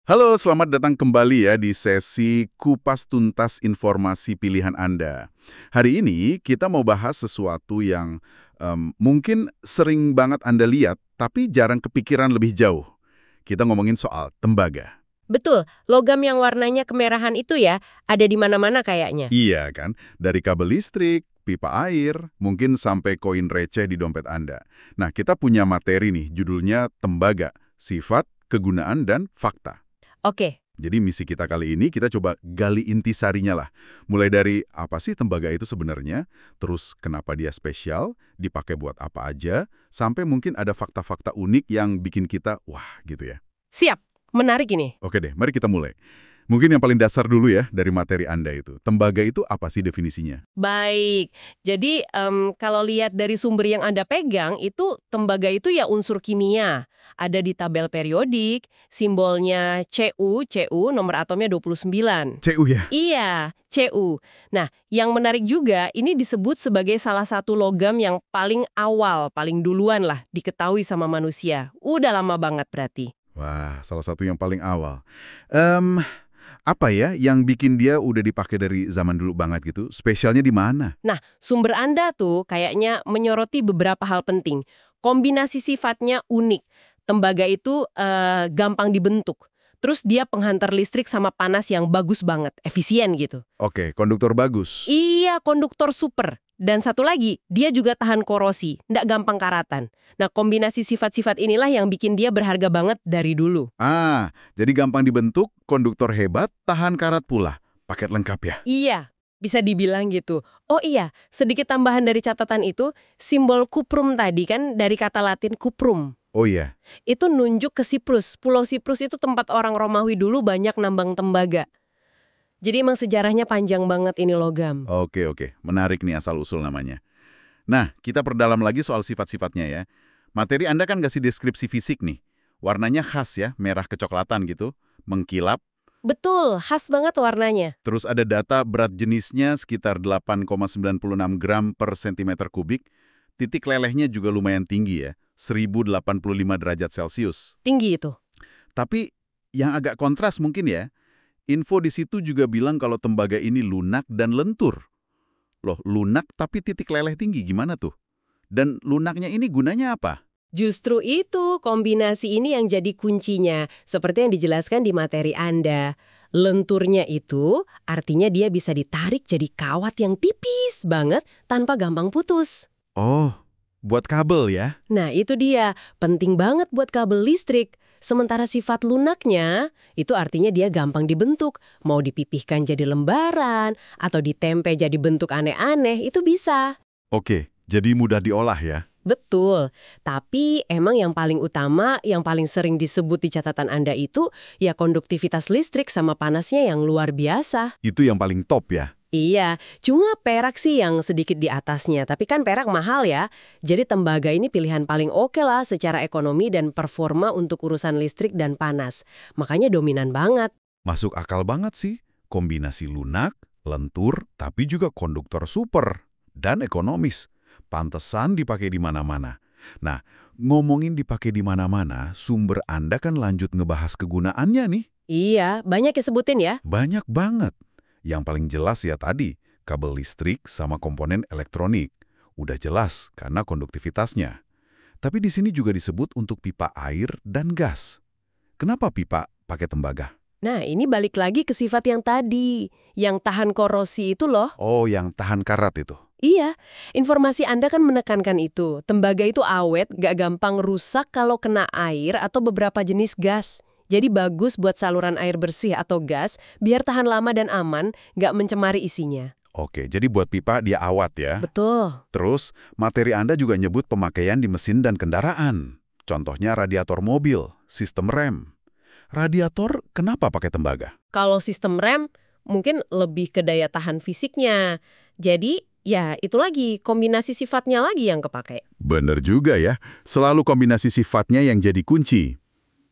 Halo, selamat datang kembali ya di sesi Kupas Tuntas Informasi Pilihan Anda. Hari ini kita mau bahas sesuatu yang mungkin sering banget Anda lihat, tapi jarang kepikiran lebih jauh. Kita ngomongin soal tembaga. Betul, logam yang warnanya kemerahan itu ya, ada di mana-mana kayaknya. Iya kan? Dari kabel listrik, pipa air, mungkin sampai koin receh di dompet Anda. Nah, kita punya materi nih, judulnya Tembaga, Sifat, Kegunaan, dan Fakta. Oke, Jadi misi kita kali ini kita coba gali intisarinya lah. Mulai dari apa sih tembaga itu sebenarnya, terus kenapa dia spesial, dipakai buat apa aja, sampai mungkin ada fakta-fakta unik yang bikin kita wah gitu ya. siap. Menarik ini. Oke deh, mari kita mulai. Mungkin yang paling dasar dulu ya dari materi Anda itu. Tembaga itu apa sih definisinya? Baik, jadi kalau lihat dari sumber yang Anda pegang, itu tembaga itu ya unsur kimia. Ada di tabel periodik, simbolnya Cu, nomor atomnya 29. CU ya? Iya, Cu. Nah, yang menarik juga, ini disebut sebagai salah satu logam yang paling awal, paling duluan lah diketahui sama manusia. Udah lama banget berarti. Wah, salah satu yang paling awal. Em, apa ya yang bikin dia udah dipakai dari zaman dulu banget gitu? Spesialnya di mana? Nah, sumber Anda tuh kayaknya menyoroti beberapa hal penting. Kombinasi sifatnya unik. Tembaga itu gampang dibentuk. Terus dia penghantar listrik sama panas yang bagus banget, efisien gitu. Oke, konduktor bagus. Iya, konduktor super. Dan satu lagi, dia juga tahan korosi, ndak gampang karatan. Nah, kombinasi sifat-sifat inilah yang bikin dia berharga banget dari dulu. Jadi gampang dibentuk, konduktor hebat, tahan karat pula. Paket lengkap ya? Iya, bisa dibilang gitu. Oh iya, sedikit tambahan dari catatan itu, simbol kuprum tadi kan dari kata Latin kuprum. Oh iya. Itu nunjuk ke Siprus. Pulau Siprus itu tempat orang Romawi dulu banyak nambang tembaga. Jadi emang sejarahnya panjang banget ini logam. Oke. Menarik nih asal-usul namanya. Nah, kita perdalam lagi soal sifat-sifatnya ya. Materi Anda kan kasih deskripsi fisik nih. Warnanya khas ya, merah kecoklatan gitu, mengkilap. Betul, khas banget warnanya. Terus ada data berat jenisnya sekitar 8,96 gram per sentimeter kubik. Titik lelehnya juga lumayan tinggi ya, 1085 derajat Celcius. Tinggi itu. Tapi yang agak kontras mungkin ya, info di situ juga bilang kalau tembaga ini lunak dan lentur. Loh, lunak tapi titik leleh tinggi, gimana tuh? Dan lunaknya ini gunanya apa? Justru itu, kombinasi ini yang jadi kuncinya. Seperti yang dijelaskan di materi Anda. Lenturnya itu artinya dia bisa ditarik jadi kawat yang tipis banget tanpa gampang putus. Oh, buat kabel ya? Nah, itu dia. Penting banget buat kabel listrik. Sementara sifat lunaknya, itu artinya dia gampang dibentuk. Mau dipipihkan jadi lembaran, atau ditempe jadi bentuk aneh-aneh, itu bisa. Oke, jadi mudah diolah ya? Betul. Tapi emang yang paling utama, yang paling sering disebut di catatan Anda itu, ya konduktivitas listrik sama panasnya yang luar biasa. Itu yang paling top ya? Iya, cuma perak sih yang sedikit di atasnya. Tapi kan perak mahal ya. Jadi tembaga ini pilihan paling oke lah secara ekonomi dan performa untuk urusan listrik dan panas. Makanya dominan banget. Masuk akal banget sih. Kombinasi lunak, lentur, tapi juga konduktor super. Dan ekonomis. Pantesan dipakai di mana-mana. Nah, ngomongin dipakai di mana-mana, sumber Anda kan lanjut ngebahas kegunaannya nih. Iya, banyak yang sebutin ya. Banyak banget. Yang paling jelas ya tadi, kabel listrik sama komponen elektronik. Udah jelas karena konduktivitasnya. Tapi di sini juga disebut untuk pipa air dan gas. Kenapa pipa pakai tembaga? Nah, ini balik lagi ke sifat yang tadi. Yang tahan korosi itu loh. Oh, yang tahan karat itu. Iya, informasi Anda kan menekankan itu. Tembaga itu awet, gak gampang rusak kalau kena air atau beberapa jenis gas. Jadi bagus buat saluran air bersih atau gas, biar tahan lama dan aman, gak mencemari isinya. Oke, jadi buat pipa dia awet ya. Betul. Terus, materi Anda juga nyebut pemakaian di mesin dan kendaraan. Contohnya radiator mobil, sistem rem. Radiator kenapa pakai tembaga? Kalau sistem rem, mungkin lebih ke daya tahan fisiknya. Jadi, ya itu lagi, kombinasi sifatnya lagi yang kepake. Bener juga ya, selalu kombinasi sifatnya yang jadi kunci.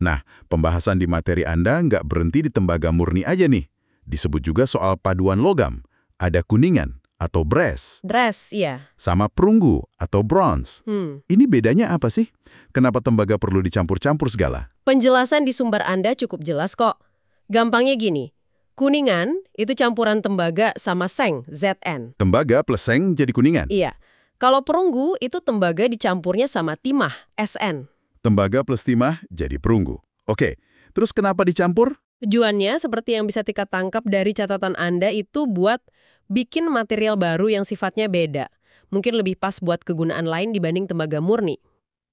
Nah, pembahasan di materi Anda nggak berhenti di tembaga murni aja nih. Disebut juga soal paduan logam. Ada kuningan, atau brass, Dress, iya. sama perunggu atau bronze. Ini bedanya apa sih? Kenapa tembaga perlu dicampur-campur segala? Penjelasan di sumber Anda cukup jelas kok. Gampangnya gini, kuningan itu campuran tembaga sama seng, Zn. Tembaga plus seng jadi kuningan. Iya. Kalau perunggu itu tembaga dicampurnya sama timah, Sn. Tembaga plus timah jadi perunggu. Oke, terus kenapa dicampur? Tujuannya, seperti yang bisa Tika tangkap dari catatan Anda, itu buat bikin material baru yang sifatnya beda. Mungkin lebih pas buat kegunaan lain dibanding tembaga murni.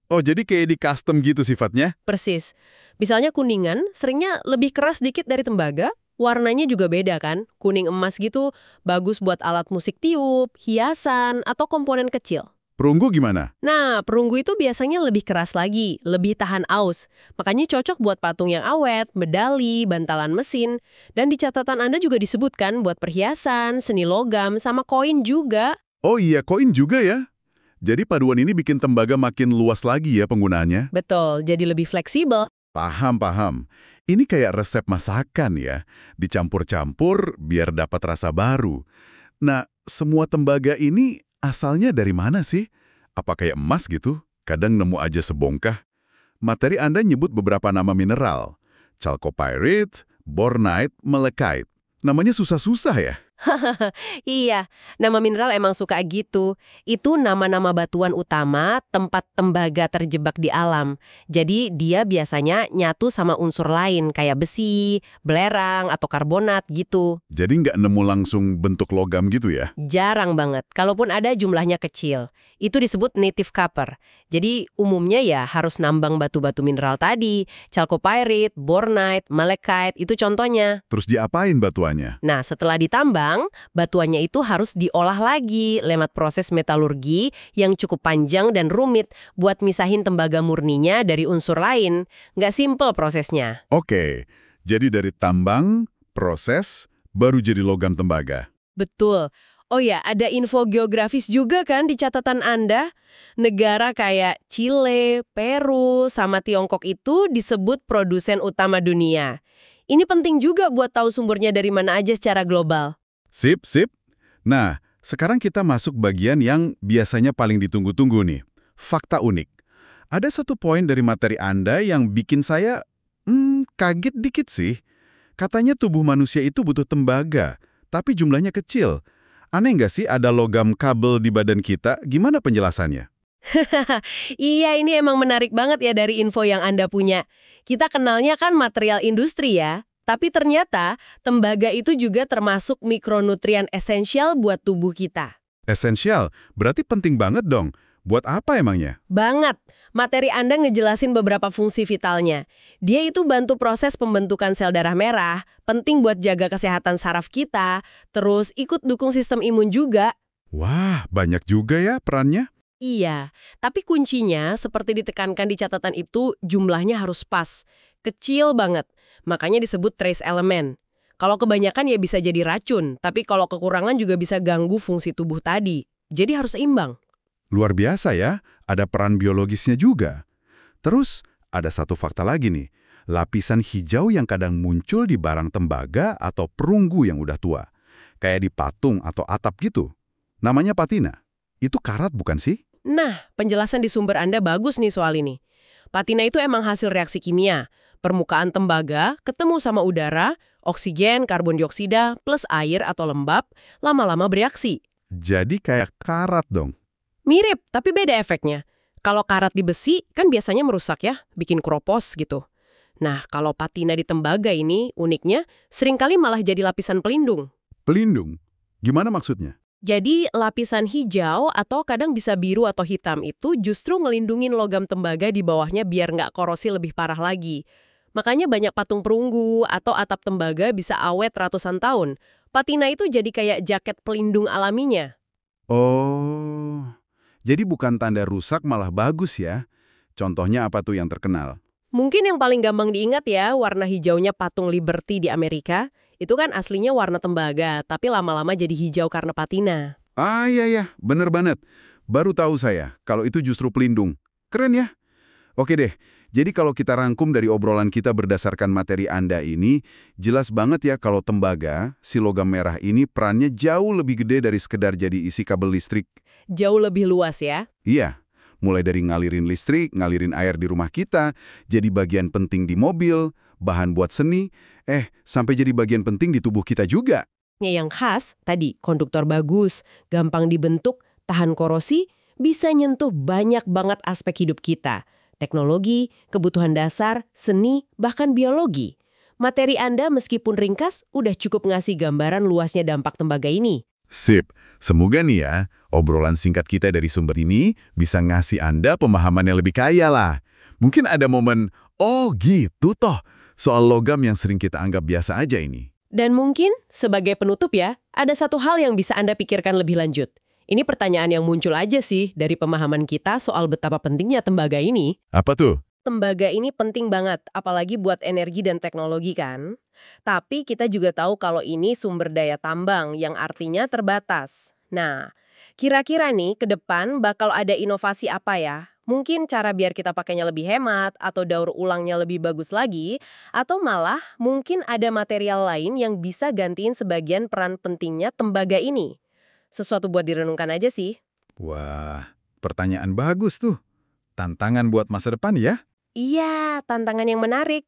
Oh, jadi kayak di custom gitu sifatnya? Persis. Misalnya kuningan, seringnya lebih keras dikit dari tembaga, warnanya juga beda kan? Kuning emas gitu, bagus buat alat musik tiup, hiasan, atau komponen kecil. Perunggu gimana? Nah, perunggu itu biasanya lebih keras lagi, lebih tahan aus. Makanya cocok buat patung yang awet, medali, bantalan mesin. Dan di catatan Anda juga disebutkan buat perhiasan, seni logam, sama koin juga. Oh iya, koin juga ya? Jadi paduan ini bikin tembaga makin luas lagi ya penggunaannya? Betul, jadi lebih fleksibel. Paham. Ini kayak resep masakan ya. Dicampur-campur biar dapat rasa baru. Nah, semua tembaga ini asalnya dari mana sih? Apa kayak emas gitu? Kadang nemu aja sebongkah. Materi Anda nyebut beberapa nama mineral. Chalcopyrite, bornite, malachite. Namanya susah-susah ya? Iya, nama mineral emang suka gitu. Itu nama-nama batuan utama tempat tembaga terjebak di alam. Jadi dia biasanya nyatu sama unsur lain kayak besi, belerang, atau karbonat gitu. Jadi nggak nemu langsung bentuk logam gitu ya? Jarang banget, kalaupun ada jumlahnya kecil. Itu disebut native copper. Jadi umumnya ya harus nambang batu-batu mineral tadi. Chalcopyrite, bornite, malachite, itu contohnya. Terus diapain batuannya? Nah, setelah ditambang, batuannya itu harus diolah lagi lewat proses metalurgi yang cukup panjang dan rumit buat misahin tembaga murninya dari unsur lain. Nggak simpel prosesnya. Oke, jadi dari tambang, proses, baru jadi logam tembaga. Betul. Oh ya, ada info geografis juga kan di catatan Anda? Negara kayak Chile, Peru, sama Tiongkok itu disebut produsen utama dunia. Ini penting juga buat tahu sumbernya dari mana aja secara global. Sip. Nah, sekarang kita masuk bagian yang biasanya paling ditunggu-tunggu nih. Fakta unik. Ada satu poin dari materi Anda yang bikin saya kaget dikit sih. Katanya tubuh manusia itu butuh tembaga, tapi jumlahnya kecil. Aneh nggak sih ada logam kabel di badan kita? Gimana penjelasannya? Iya, ini emang menarik banget ya dari info yang Anda punya. Kita kenalnya kan material industri ya, tapi ternyata tembaga itu juga termasuk mikronutrien esensial buat tubuh kita. Esensial, berarti penting banget dong. Buat apa emangnya? Banget. Materi Anda ngejelasin beberapa fungsi vitalnya. Dia itu bantu proses pembentukan sel darah merah, penting buat jaga kesehatan saraf kita, terus ikut dukung sistem imun juga. Wah, banyak juga ya perannya. Iya, tapi kuncinya seperti ditekankan di catatan itu jumlahnya harus pas. Kecil banget, makanya disebut trace element. Kalau kebanyakan ya bisa jadi racun, tapi kalau kekurangan juga bisa ganggu fungsi tubuh tadi. Jadi harus seimbang. Luar biasa ya, ada peran biologisnya juga. Terus, ada satu fakta lagi nih. Lapisan hijau yang kadang muncul di barang tembaga atau perunggu yang udah tua. Kayak di patung atau atap gitu. Namanya patina. Itu karat bukan sih? Nah, penjelasan di sumber Anda bagus nih soal ini. Patina itu emang hasil reaksi kimia. Permukaan tembaga ketemu sama udara, oksigen, karbon dioksida, plus air atau lembab, lama-lama bereaksi. Jadi kayak karat dong. Mirip, tapi beda efeknya. Kalau karat di besi, kan biasanya merusak ya, bikin keropos gitu. Nah, kalau patina di tembaga ini, uniknya, seringkali malah jadi lapisan pelindung. Pelindung? Gimana maksudnya? Jadi, lapisan hijau atau kadang bisa biru atau hitam itu justru ngelindungin logam tembaga di bawahnya biar nggak korosi lebih parah lagi. Makanya banyak patung perunggu atau atap tembaga bisa awet ratusan tahun. Patina itu jadi kayak jaket pelindung alaminya. Oh, jadi bukan tanda rusak malah bagus ya. Contohnya apa tuh yang terkenal? Mungkin yang paling gampang diingat ya, warna hijaunya patung Liberty di Amerika. Itu kan aslinya warna tembaga, tapi lama-lama jadi hijau karena patina. Ah iya, bener banget. Baru tahu saya kalau itu justru pelindung. Keren ya? Oke deh, Jadi kalau kita rangkum dari obrolan kita berdasarkan materi Anda ini, jelas banget ya kalau tembaga, si logam merah ini perannya jauh lebih gede dari sekedar jadi isi kabel listrik. Jauh lebih luas ya. Iya, mulai dari ngalirin listrik, ngalirin air di rumah kita, jadi bagian penting di mobil, bahan buat seni, sampai jadi bagian penting di tubuh kita juga. Yang khas, tadi konduktor bagus, gampang dibentuk, tahan korosi, bisa nyentuh banyak banget aspek hidup kita. Teknologi, kebutuhan dasar, seni, bahkan biologi. Materi Anda meskipun ringkas, udah cukup ngasih gambaran luasnya dampak tembaga ini. Sip, semoga nih ya, obrolan singkat kita dari sumber ini bisa ngasih Anda pemahaman yang lebih kaya lah. Mungkin ada momen, oh gitu toh, soal logam yang sering kita anggap biasa aja ini. Dan mungkin, sebagai penutup ya, ada satu hal yang bisa Anda pikirkan lebih lanjut. Ini pertanyaan yang muncul aja sih dari pemahaman kita soal betapa pentingnya tembaga ini. Apa tuh? Tembaga ini penting banget, apalagi buat energi dan teknologi kan. Tapi kita juga tahu kalau ini sumber daya tambang yang artinya terbatas. Nah, kira-kira nih ke depan bakal ada inovasi apa ya? Mungkin cara biar kita pakainya lebih hemat, atau daur ulangnya lebih bagus lagi, atau malah mungkin ada material lain yang bisa gantiin sebagian peran pentingnya tembaga ini. Sesuatu buat direnungkan aja sih. Wah, pertanyaan bagus tuh. Tantangan buat masa depan ya? Iya, tantangan yang menarik.